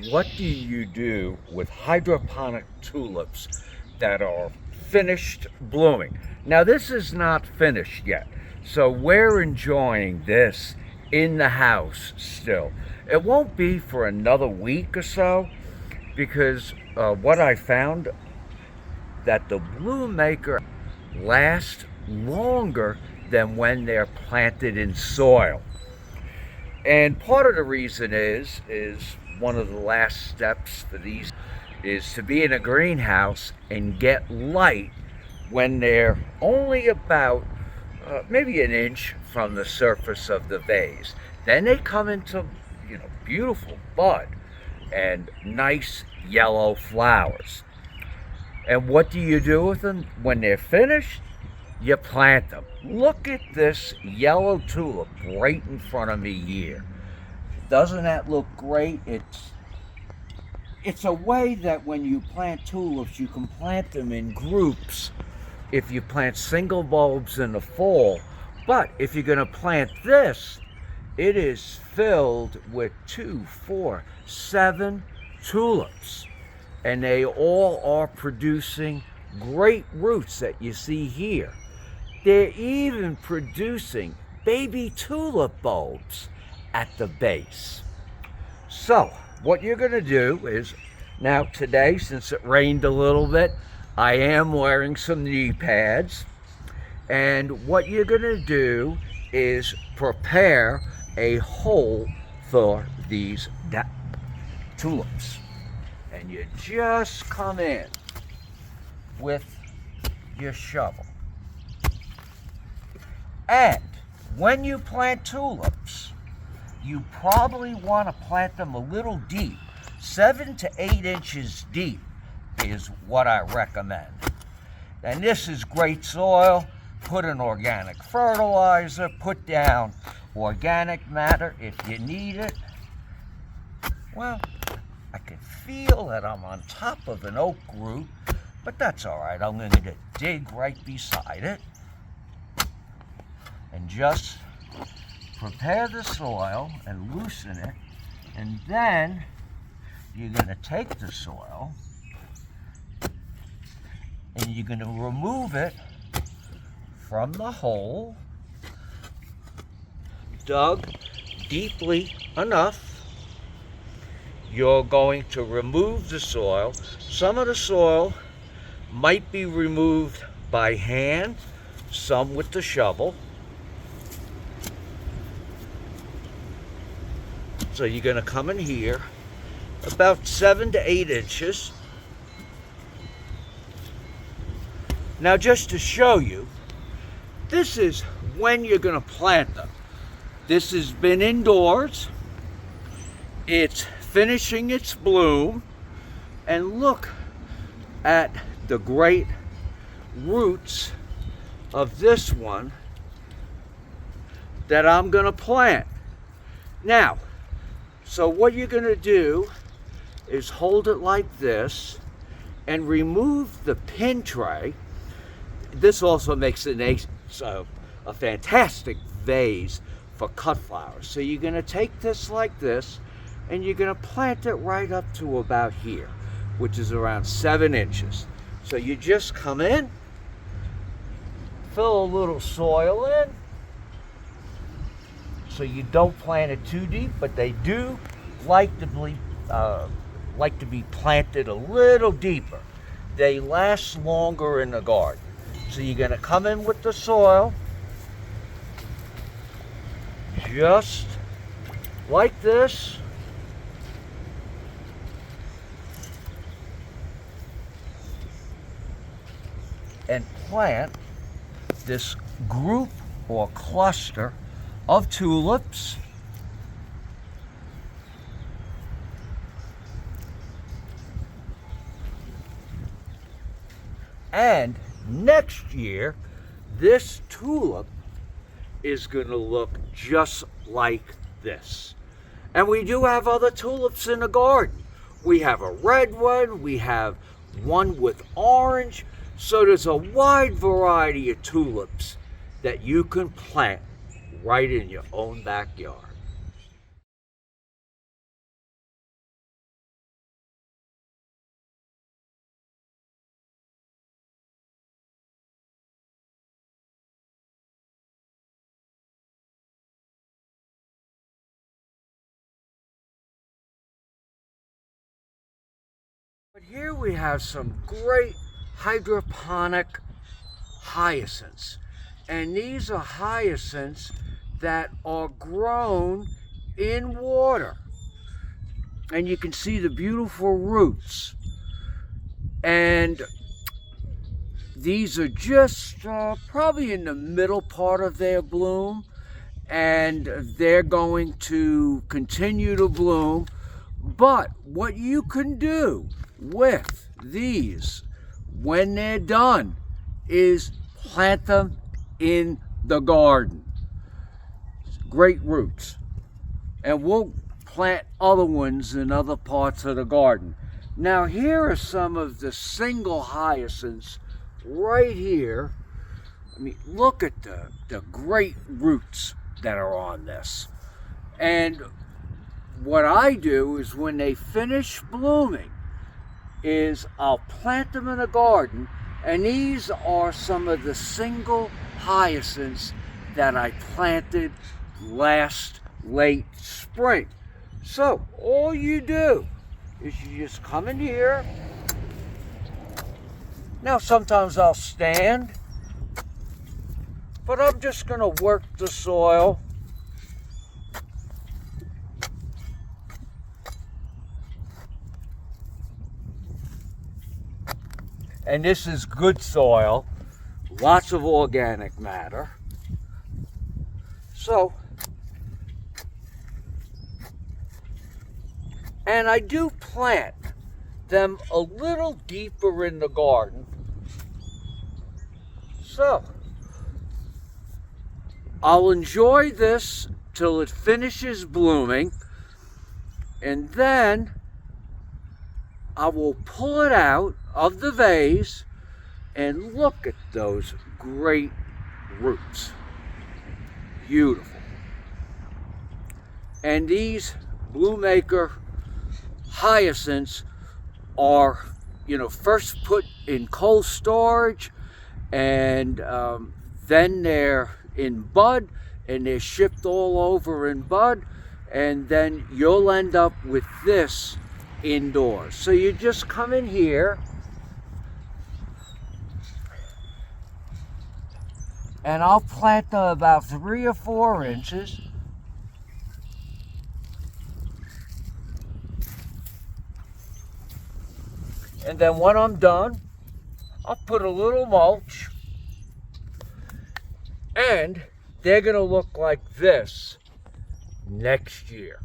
what do you do with hydroponic tulips that are finished blooming? Now, this is not finished yet, so we're enjoying this in the house still. It won't be for another week or so, because what I found that the Bloomaker last longer than when they're planted in soil. And part of the reason is one of the last steps for these is to be in a greenhouse and get light when they're only about maybe an inch from the surface of the vase. Then they come into, beautiful bud and nice yellow flowers. And what do you do with them when they're finished? You plant them. Look at this yellow tulip right in front of me here. Doesn't that look great? It's a way that when you plant tulips, you can plant them in groups if you plant single bulbs in the fall. But if you're going to plant this, it is filled with 2, 4, 7 tulips. And they all are producing great roots that you see here. They're even producing baby tulip bulbs at the base. So what you're going to do is, now today, since it rained a little bit, I am wearing some knee pads. And what you're going to do is prepare a hole for these tulips. And you just come in with your shovel. And when you plant tulips, you probably want to plant them a little deep. 7 to 8 inches deep is what I recommend. And this is great soil. Put in organic fertilizer, put down organic matter if you need it. Well, I can feel that I'm on top of an oak root, but that's all right. I'm going to dig right beside it and just prepare the soil and loosen it. And then you're going to take the soil and you're going to remove it from the hole, dug deeply enough. You're going to remove the soil. Some of the soil might be removed by hand, some with the shovel. So you're going to come in here about 7 to 8 inches. Now, just to show you, this is when you're going to plant them. This has been indoors. It's finishing its bloom. And look at the great roots of this one that I'm going to plant. Now, so what you're going to do is hold it like this and remove the pin tray. This also makes a fantastic vase for cut flowers. So you're going to take this like this and you're going to plant it right up to about here, which is around 7 inches. So you just come in, fill a little soil in, so you don't plant it too deep, but they do like to be planted a little deeper. They last longer in the garden. So you're going to come in with the soil, just like this. And plant this group or cluster of tulips. And next year, this tulip is going to look just like this. And we do have other tulips in the garden. We have a red one, we have one with orange. So there's a wide variety of tulips that you can plant right in your own backyard. But here we have some great hydroponic hyacinths. And these are hyacinths that are grown in water. And you can see the beautiful roots. And these are just probably in the middle part of their bloom. And they're going to continue to bloom. But what you can do with these when they're done is plant them in the garden. Great roots. And we'll plant other ones in other parts of the garden. Now here are some of the single hyacinths right here. I mean, look at the great roots that are on this. And what I do is when they finish blooming is I'll plant them in a garden, and these are some of the single hyacinths that I planted last late spring. So all you do is you just come in here. Now sometimes I'll stand, but I'm just going to work the soil. And this is good soil, lots of organic matter. So, and I do plant them a little deeper in the garden. So, I'll enjoy this till it finishes blooming, and then I will pull it out of the vase and look at those great roots. Beautiful. And these Bloomaker hyacinths are, first put in cold storage, and then they're in bud, and they're shipped all over in bud, and then you'll end up with this indoors. So you just come in here, and I'll plant them about 3 or 4 inches. And then when I'm done, I'll put a little mulch, and they're going to look like this next year.